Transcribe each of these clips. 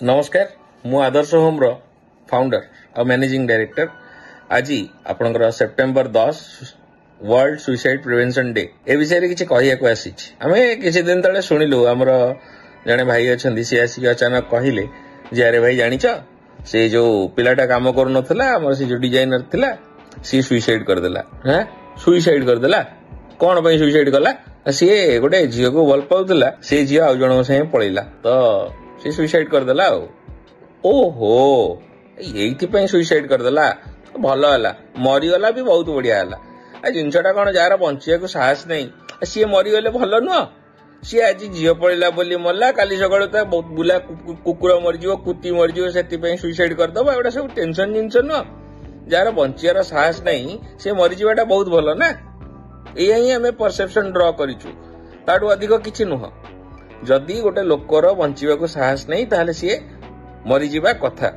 नमस्कार मु आदर्श होम रो फाउंडर और मैनेजिंग डायरेक्टर। आज आपनकर September 10 world suicide prevention day ए विषय किसी कहूँ आसी आम किसी दिन तले शुणिलु आमर जड़े भाई अच्छा सी आसिक अचानक कहले जे अरे भाई जानिच से जो पिलाटा काम कर से जो डिजाइनर थिला सी सुइसाइड करदेला। हाँ सुइसाइड करदेला कौन पे सुइसाइड कला सी गोटे झील को भल पाउला से झील आउ जन संगे पलैला तो सी सुइसाइड करदेला। ओहो ये सुइसाइड करदेला भल है मरीगला भी बहुत बढ़िया है। जिनसा कौन जार बचा साहस नहीं सी मरीगले भल नुह सी आज झील पलैला बोली मरला काली सका बुला कुकुर मरीज कुती मरीज से सुइसाइड करदे एटा सब टेंशन जिनस नुह जार बचार साहस नहीं सी मरीजा बहुत भल ना ये आम परसेप्शन ड्र करूँ अधिक किसी नुह। जदि गोटे लोकर बंचा साहस नहीं ताहले सी मरीजा कथा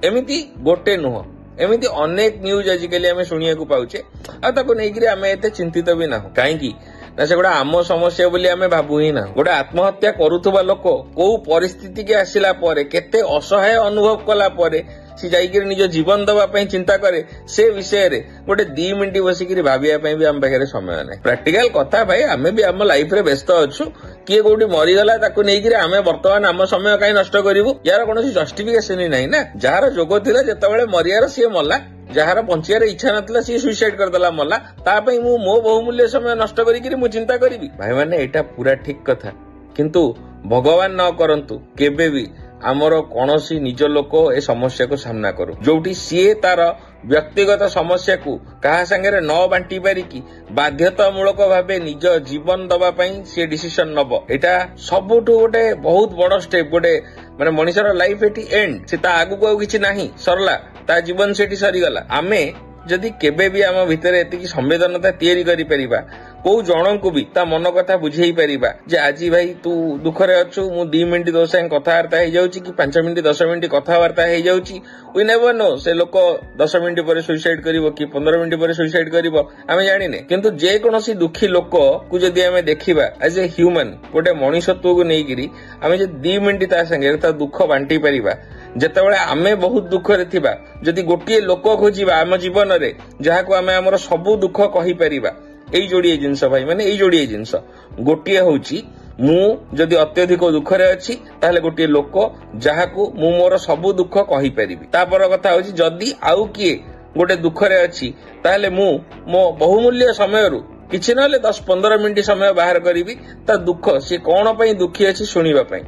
एमती गोटे नुह एमती अनेक न्यूज आजिकल आम शुणा पाचे आम एत चिंतित भी ना कहीं ना से गोटे आम समस्या बोली आम भाबू ही ना गोटे आत्महत्या करुवा लोक कौ परिस्थिति के आसिला परे केते असहाय अनुभव कला परे सी जाइए निज जीवन दवाई चिंता करे से विषय रे गोटे 2 मिनिट बसिक भाविया भी आम पाखे समय ना प्रैक्टिकल कथा भाई आम भी आम लाइफ रे व्यस्त अच्छु किए कोटी मरीगला आम बर्तमान आम समय कहीं नष्ट करूँ यार कौन जस्टिफिकेशन ही ना जार जोग था जिते मरियार सी मला जार बंचार इच्छा नाला सी सुइसाइड करदेला मला तापाई मु मो बहुमूल्य समय नष्ट करी मु चिंता करी भाई मैंने एटा पूरा ठीक कथा किंतु भगवान न करंतु केबे भी आमर कौनसी निज लोक ए समस्या को सामना करू जोटी सी तार व्यक्तिगत समस्या को कहा संगे न बांटी पारिकी बाध्यतामूलक भावे निज जीवन दवाई सी डिसीजन नब एटा सबुठु गोटे बहुत बड़ स्टेप गोटे माने मनुष्यर लाइफ एटी एंड से आगु आउ किछि नाही सरला ता जीवन सेठी सरीगला। आमे जदि केबे भी आम भितर एतिकी संवेदनता तैयारी करि परिबा को जन को भी ता मन कथा बुझेई परिबा जे आज भाई तू दुखरे अच्छु मु 2 मिनिट दो संग कथावार्ता हो जाउची कि 5 मिनिट 10 मिनिट कथावार्ता हो जाउची वी नेवर नो से लोक 10 मिनिट पर सुइसाइड करिवो कि 15 मिनिट पर सुइसाइड करिवो आमे जानिने किंतु जे कोनोसी दुखी लोक को जदि आमे देखिबा एज ए ह्यूमन गोटे मनुष्यत्व को नेइकिरी आमे जे 2 मिनिट ता संगे ता दुख बांटी परिबा जेतेबेले आमे बहुत दुख रे थिबा जदि गोटिए लोक खोजिबा आम जीवन रे जहाको आमे हमर सब दुख कहि परिबा एई जोड़िए जिनस भाई माने एई जोड़िए जिनस गोटिए होउची मु जदि अत्यधिक दुखरे अछि ताहले गोटिए लोक जहाको मु मोर सब दुख कहि परिबी तापर कथा होउची जदि आउ किए गोटे दुखरे अछि ताहले मु मो बहुमूल्य समय रु किछि नले 10-15 मिनिट समय बाहर करिवि ता दुख से कोन पई दुखी अछि सुनिबा पई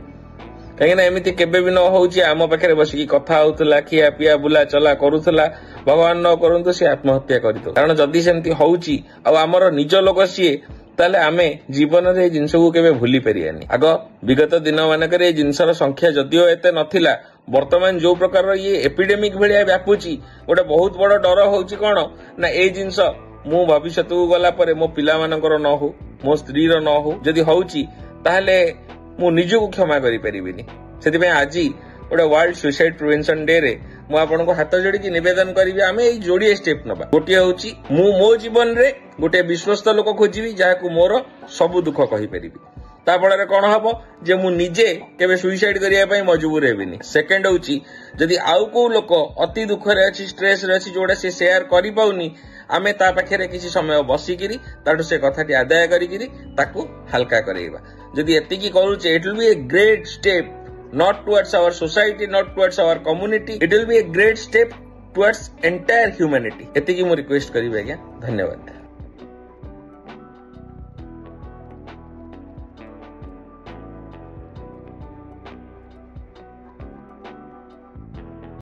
कहीं एमती केबे भी न होउची आम पाखे बसिक कथा होउतला खिया पिया बुला चला करुला भगवान न करंतु सी आत्महत्या करितो कारण जदि सेमती होउची आ हमर निज लोक सीए ताले आमे जीवन रे जिंस को केबे भूली परियानी। आग विगत दिन मानकर ए जिंसर संख्या जदिओ एते नथिला वर्तमान जो प्रकार ये एपिडेमिक भलिया व्यापुची गोटे बहुत बड़ डर होउची कोन ना ए जिंस मु भविष्यत को गला परे मो पिला मानकर न हो मो स्त्री रो न हो जदि होउची ताहले मु निजको क्षमा करि परिबिनी सेति आज गोटे वर्ल्ड सुइसाइड प्रिवेंशन डे रे मु आपनको हाथ जोड़ी निवेदन करी आम ये जोड़िए स्टेप नबा गोटे होची मु मो जीवन रे गोटे विश्वस्त लोक खोजिबी जहाको मोर सब दुख कहि परिबी ता फल कौन हम जे मु निजे केबे सुइसाइड करिया पई मजबूर हेबिनी। सेकंड होची जदि आउ को लोक अति दुख रे अछि स्ट्रेस रे अछि जोडा से शेयर करि पाउनी आमे ता पाखे किसी समय बसिकी ताठू से कथाटी आदाय करी ताकू हल्का करेबा जदि एतिकी करूचे it will be a great step not towards our society not towards our community it will be a great step towards entire humanity एतिकी मु रिक्वेस्ट करी आज्ञा धन्यवाद।